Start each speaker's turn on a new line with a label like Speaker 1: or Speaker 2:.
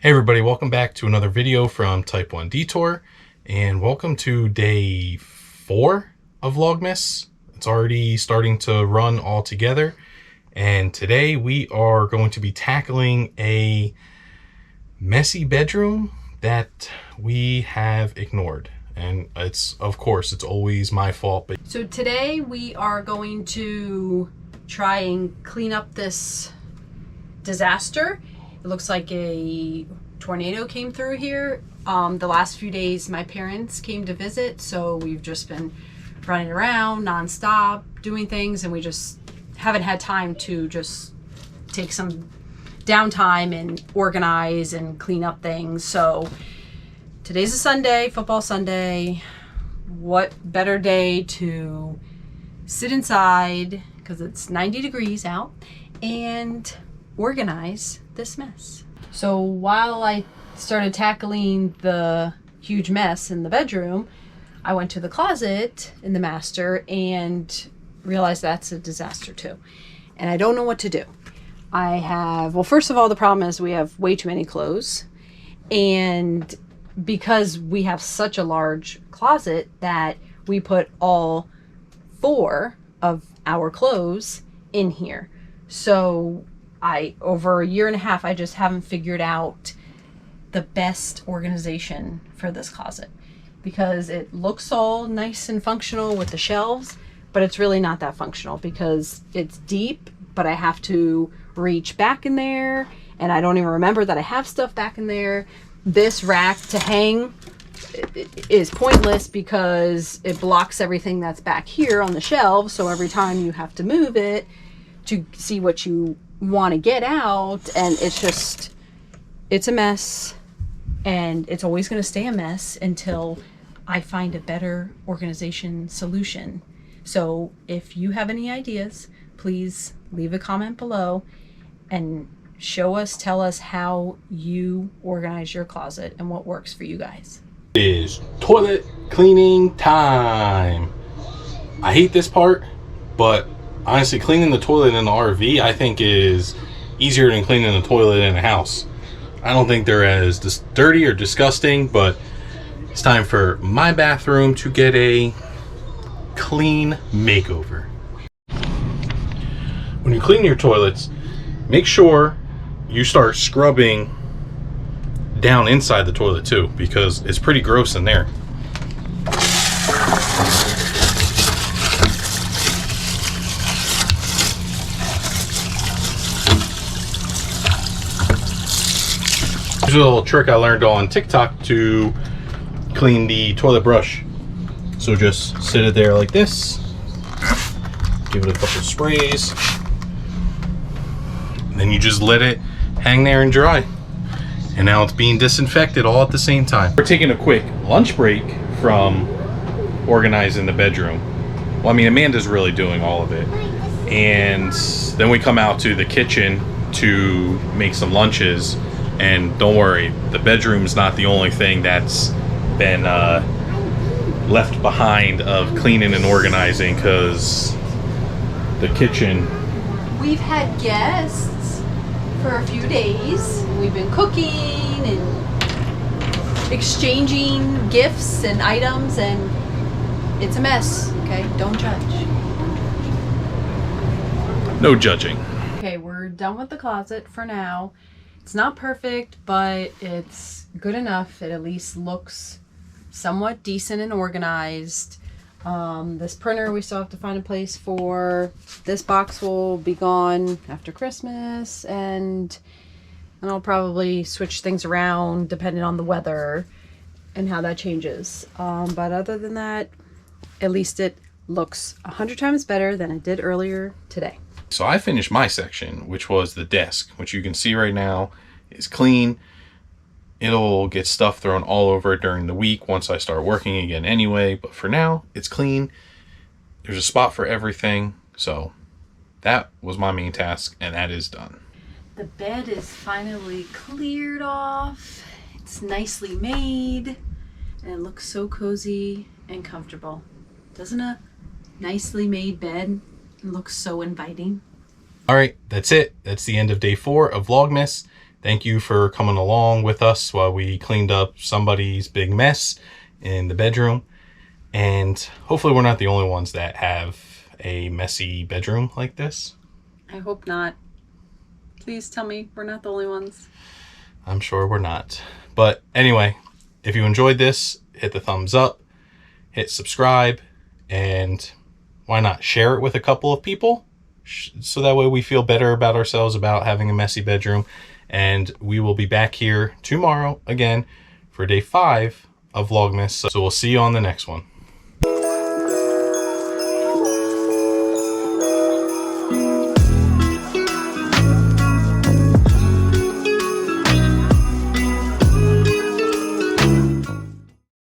Speaker 1: Hey everybody, welcome back to another video from Type 1 Detour, and welcome to day 4 of Vlogmas. It's already starting to run all together, and today we are going to be tackling a messy bedroom that we have ignored. And of course, it's always my fault. But
Speaker 2: so today we are going to try and clean up this disaster. It looks like a tornado came through here. The last few days my parents came to visit, so we've just been running around nonstop doing things, and we just haven't had time to just take some downtime and organize and clean up things. So today's a Sunday, football Sunday. What better day to sit inside, because it's 90 degrees out, and organize this mess. So while I started tackling the huge mess in the bedroom, I went to the closet in the master and realized that's a disaster too. And I don't know what to do. Well, first of all, the problem is we have way too many clothes. And because we have such a large closet that we put all 4 of our clothes in here. So over a year and a half, I just haven't figured out the best organization for this closet, because it looks all nice and functional with the shelves, but it's really not that functional because it's deep, but I have to reach back in there, and I don't even remember that I have stuff back in there. This rack to hang is pointless because it blocks everything that's back here on the shelves, so every time you have to move it to see what you want to get out, and it's a mess, and it's always going to stay a mess until I find a better organization solution. So if you have any ideas, please leave a comment below and tell us how you organize your closet and what works for you guys.
Speaker 1: it is toilet cleaning time. I hate this part, but honestly, cleaning the toilet in the RV, I think, is easier than cleaning the toilet in a house. I don't think they're as dirty or disgusting, but it's time for my bathroom to get a clean makeover. When you clean your toilets, make sure you start scrubbing down inside the toilet too, because it's pretty gross in there. Here's a little trick I learned on TikTok to clean the toilet brush. So just sit it there like this, give it a couple sprays, and then you just let it hang there and dry. And now it's being disinfected all at the same time. We're taking a quick lunch break from organizing the bedroom. Well, I mean, Amanda's really doing all of it. And then we come out to the kitchen to make some lunches. And don't worry, the bedroom's not the only thing that's been left behind of cleaning and organizing, because the kitchen...
Speaker 2: We've had guests for a few days. We've been cooking and exchanging gifts and items, and it's a mess, okay? Don't judge.
Speaker 1: No judging.
Speaker 2: Okay, we're done with the closet for now. It's not perfect, but it's good enough. It at least looks somewhat decent and organized. This printer we still have to find a place for. This box will be gone after Christmas, and I'll probably switch things around depending on the weather and how that changes. But other than that, at least it looks 100 times better than it did earlier today.
Speaker 1: So I finished my section, which was the desk, which you can see right now is clean. It'll get stuff thrown all over it during the week once I start working again anyway, but for now it's clean. There's a spot for everything. So that was my main task, and that is done.
Speaker 2: The bed is finally cleared off. It's nicely made, and it looks so cozy and comfortable. Doesn't a nicely made bed look so inviting?
Speaker 1: All right, that's it. That's the end of day 4 of Vlogmas. Thank you for coming along with us while we cleaned up somebody's big mess in the bedroom. And hopefully we're not the only ones that have a messy bedroom like this.
Speaker 2: I hope not. Please tell me we're not the only ones.
Speaker 1: I'm sure we're not. But anyway, if you enjoyed this, hit the thumbs up, hit subscribe, and why not share it with a couple of people? So that way we feel better about ourselves about having a messy bedroom. And we will be back here tomorrow again for day 5 of Vlogmas. So we'll see you on the next one.